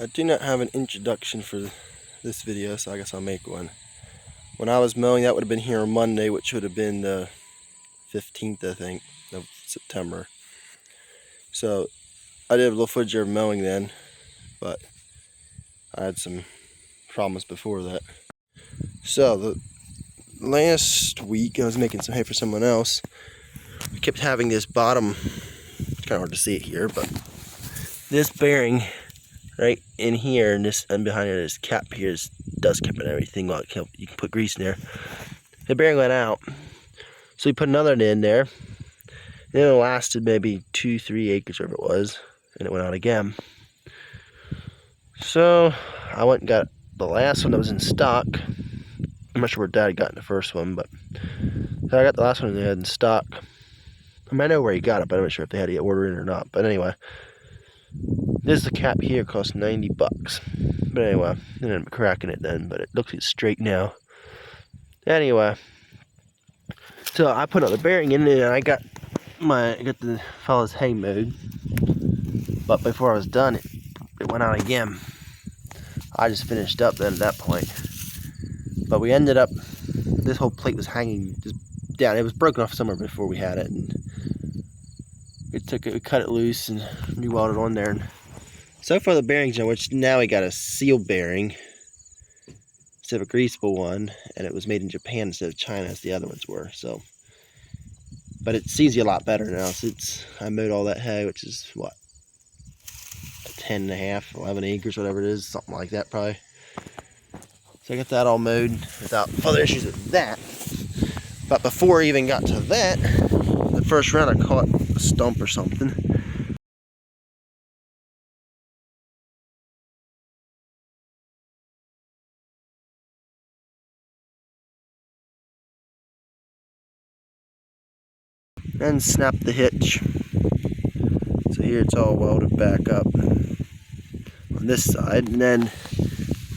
I do not have an introduction for this video, so I guess I'll make one. When I was mowing, that would have been here on Monday, which would have been the 15th, I think, of September. So I did have a little footage of mowing then, but I had some problems before that. So the last week I was making some hay for someone else. I kept having this bottom, it's kind of hard to see it here, but this bearing right in here, and this and behind it, this cap here is dust cap and everything. Well, you can put grease in there. The bearing went out, so we put another in there. And it lasted maybe 2-3 acres, whatever it was, and it went out again. So I went and got the last one that was in stock. I'm not sure where Dad got in the first one, but so I got the last one they had in stock. I mean, I know where he got it, but I'm not sure if they had to order it or not. But anyway, this cap here cost $90. But anyway, I ended up cracking it then, but it looks like it's straight now. Anyway, so I put another bearing in it, and I got the fellow's hay mowed. But before I was done, it went out again. I just finished up then at that point. But we ended up, this whole plate was hanging just down. It was broken off somewhere before we had it, and we cut it loose and re-welded on there. And so far the bearings, which now we got a seal bearing instead of a greasable one, and it was made in Japan instead of China as the other ones were. So, but it seems a lot better now since I mowed all that hay, which is what, 10.5, 11 acres, whatever it is, something like that probably. So I got that all mowed without other issues with that. But before I even got to that, the first round I caught a stump or something. And snapped the hitch. So here it's all welded back up on this side, and then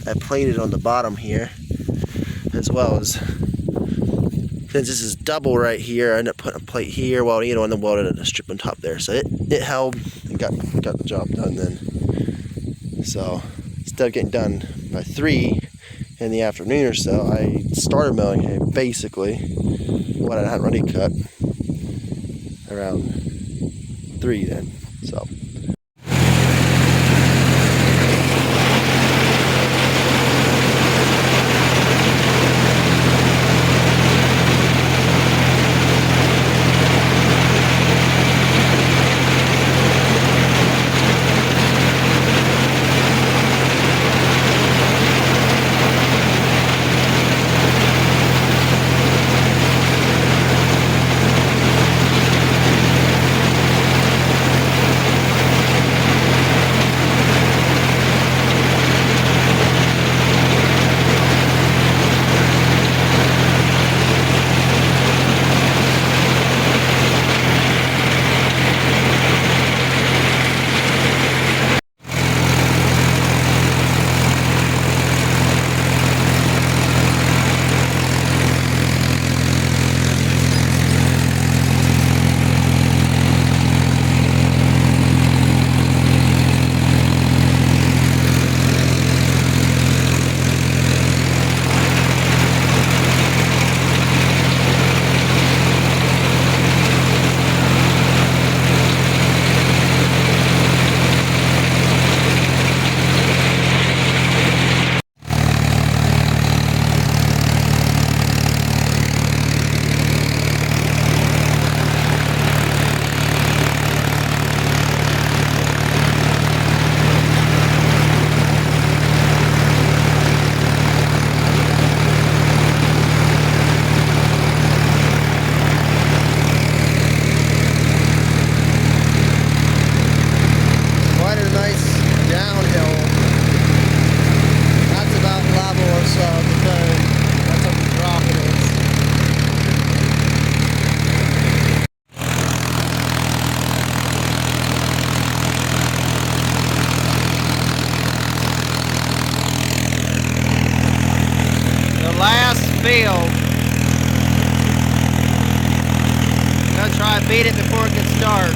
I plated on the bottom here, as well as, since this is double right here, I ended up putting a plate here, welding it on, and then welded a strip on top there. So it held and got the job done then. So instead of getting done by 3 in the afternoon or so, I started mowing hay basically when I had already cut around 3 then. So. Field. Gonna try and beat it before it gets dark.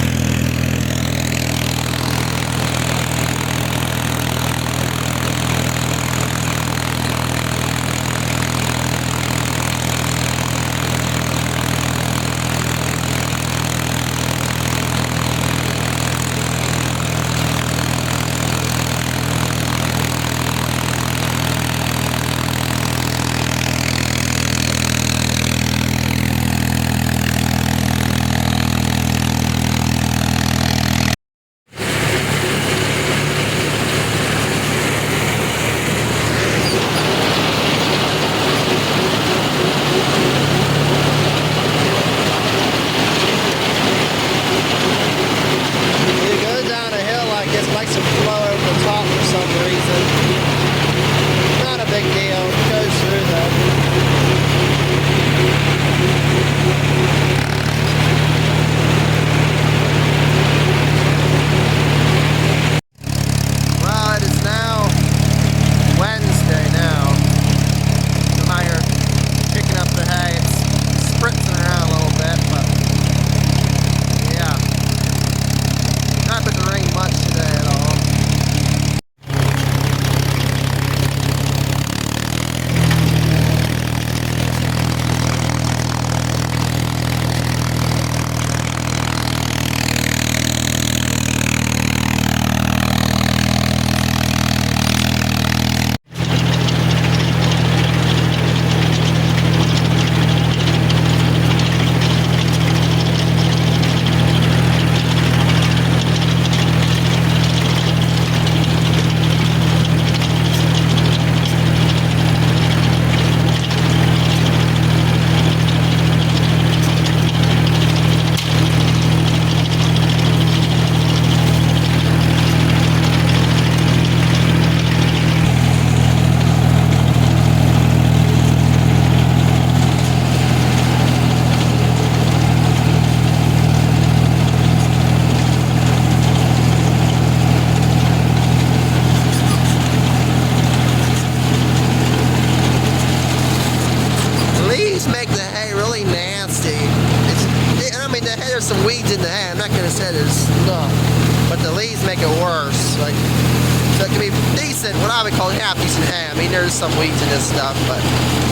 decent, what I would call half decent hay. I mean, there's some weeds in this stuff, but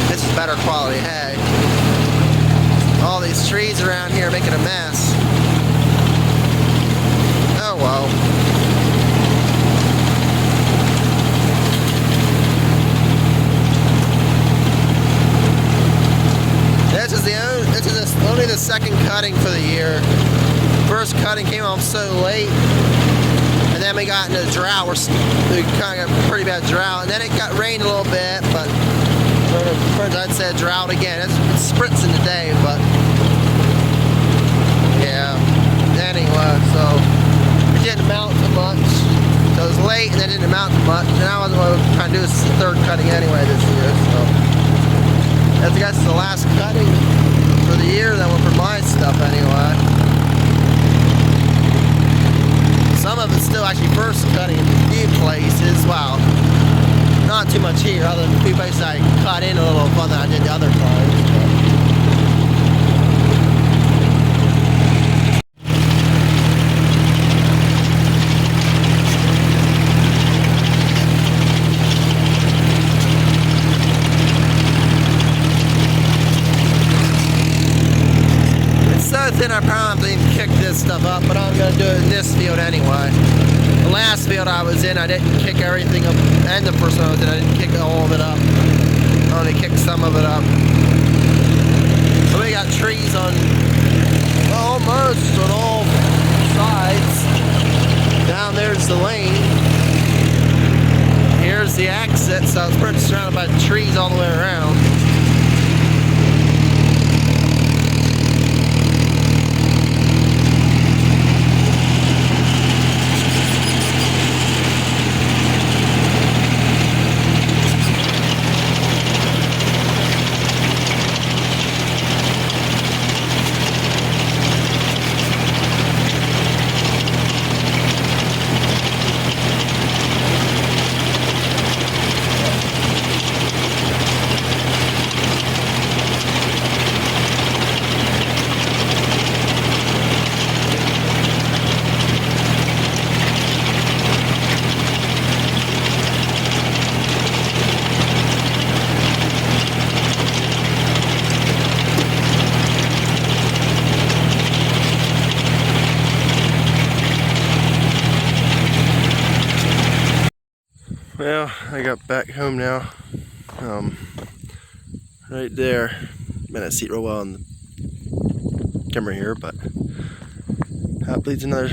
this is better quality hay. All these trees around here making a mess. Oh well. This is only the second cutting for the year. First cutting came off so late, and then we got into a drought. We kind of got a pretty bad drought, and then it got rained a little bit, but I'd say a drought again. It's spritzing today, but yeah. Anyway, so it didn't amount to much. So it was late, and then it didn't amount to much. And I wasn't trying to do this third cutting anyway this year, so I guess it's the last cutting for the year that went for my stuff anyway. Some of it's still actually first cutting in a few places. Wow, not too much here, other than a few places I cut in a little further than I did the other times. Then I probably didn't kick this stuff up, but I'm going to do it in this field anyway. The last field I was in, I didn't kick everything up, and the first one I was in, I didn't kick all of it up. I only kicked some of it up. So we got trees on almost on all sides. Down there's the lane. Here's the exit, so it's pretty surrounded by trees all the way around. Well, I got back home now. Right there. Might not see it real well on the camera here, but hopefully it's another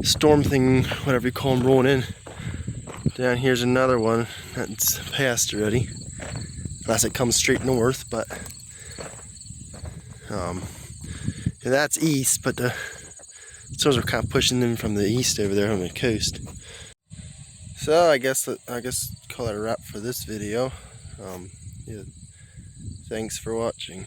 storm thing, whatever you call them, rolling in. Down here's another one that's passed already, unless it comes straight north. But yeah, that's east, but the storms are kind of pushing in from the east over there on the coast. So I guess call that a wrap for this video. Yeah, thanks for watching.